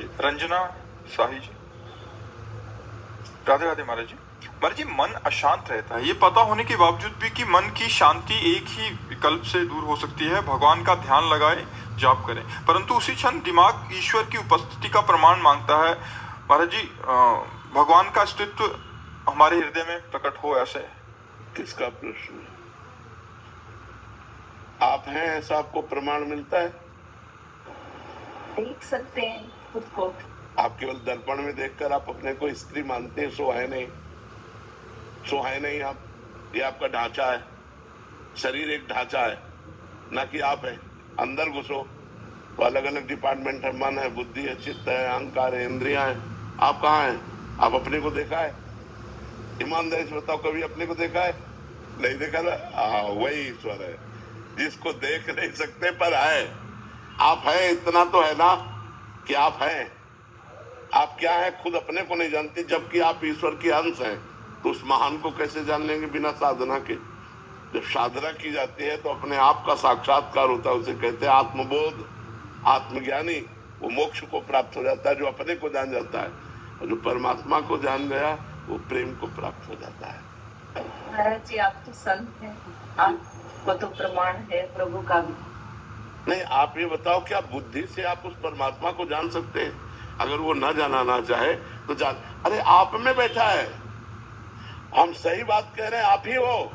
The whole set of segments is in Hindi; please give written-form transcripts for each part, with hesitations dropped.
जी रंजना शाही जी, राधे राधे महाराज जी। महाराज जी, मन अशांत रहता है, ये पता होने के बावजूद भी कि मन की शांति एक ही विकल्प से दूर हो सकती है, भगवान का ध्यान लगाए, जाप करें, परंतु उसी क्षण दिमाग ईश्वर की उपस्थिति का प्रमाण मांगता है। महाराज जी, भगवान का अस्तित्व हमारे हृदय में प्रकट हो ऐसे। किसका प्रश्न है? आप हैं ऐसा आपको प्रमाण मिलता है? देख सकते हैं खुद को। आप केवल दर्पण में देखकर आप अपने को स्त्री मानते हैं, सो है नहीं, सो है नहीं आप। ये आपका ढांचा है, शरीर एक ढांचा है, ना कि आप है। अंदर घुसो तो अलग अलग डिपार्टमेंट है, मन है, बुद्धि है, चित्त है, अहंकार है, इंद्रियां है। आप कहाँ हैं? आप अपने को देखा है? ईमानदारी से बताओ, कभी अपने को देखा है? नहीं देखा ना? वही ईश्वर है जिसको देख नहीं सकते पर है। आप हैं, इतना तो है ना कि आप हैं। आप क्या है खुद अपने को नहीं जानते, जबकि आप ईश्वर के अंश हैं। तो उस महान को कैसे जान लेंगे बिना साधना के? जब साधना की जाती है तो अपने आप का साक्षात्कार होता है, उसे कहते हैं आत्मबोध। आत्मज्ञानी वो मोक्ष को प्राप्त हो जाता है, जो अपने को जान जाता है, और जो परमात्मा को जान गया वो प्रेम को प्राप्त हो जाता है। महाराज जी, आप तो संत हैं, आपको तो प्रमाण है प्रभु का भी। नहीं, आप ये बताओ, क्या बुद्धि से आप उस परमात्मा को जान सकते हैं? अगर वो न जाना चाहे तो जान। अरे आप में बैठा है, हम सही बात कह रहे हैं, आप ही हो।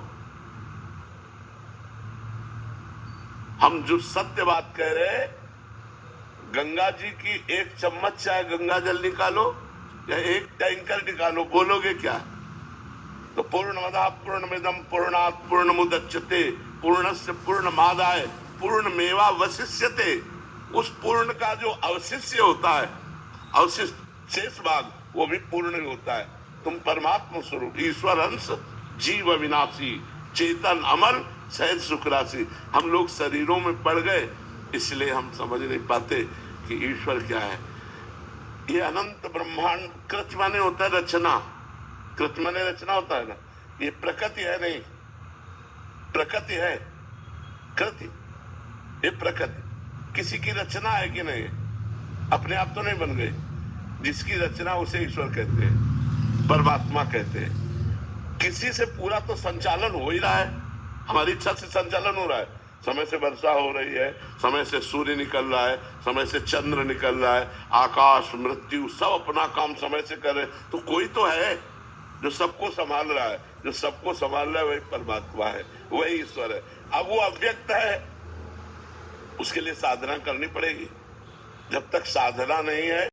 हम जो सत्य बात कह रहे हैं, गंगा जी की एक चम्मच चाहे गंगा जल निकालो या एक टैंकर निकालो, बोलोगे क्या? तो पूर्णमदः पूर्णमिदं पूर्णात् पूर्णमुदच्यते पूर्णस्य पूर्णमादाय पूर्णमेवावशिष्यते। उस पूर्ण का जो अवशिष्य होता है, अवशिष्ट शेष भाग, वो भी पूर्ण ही होता है। तुम परमात्मा स्वरूप ईश्वर अंश, जीव अविनाशी, चेतन अमर, सहज सुख राशि। हम लोग शरीरों में पड़ गए, इसलिए हम समझ नहीं पाते कि ईश्वर क्या है। ये अनंत ब्रह्मांड, कृत माने होता है रचना, कृत माने रचना होता है ना। ये प्रकृति है नहीं, प्रकृति है, कृति, ये प्रकृति किसी की रचना है कि नहीं? अपने आप तो नहीं बन गए। जिसकी रचना उसे ईश्वर कहते हैं, परमात्मा कहते हैं। किसी से पूरा तो संचालन हो ही रहा है, हमारी इच्छा से संचालन हो रहा है। समय से वर्षा हो रही है, समय से सूर्य निकल रहा है, समय से चंद्र निकल रहा है, आकाश मृत्यु सब अपना काम समय से कर रहे। तो कोई तो है जो सबको संभाल रहा है, जो सबको संभाल रहा है वही परमात्मा है, वही ईश्वर है। अब वो अव्यक्त है, उसके लिए साधना करनी पड़ेगी। जब तक साधना नहीं है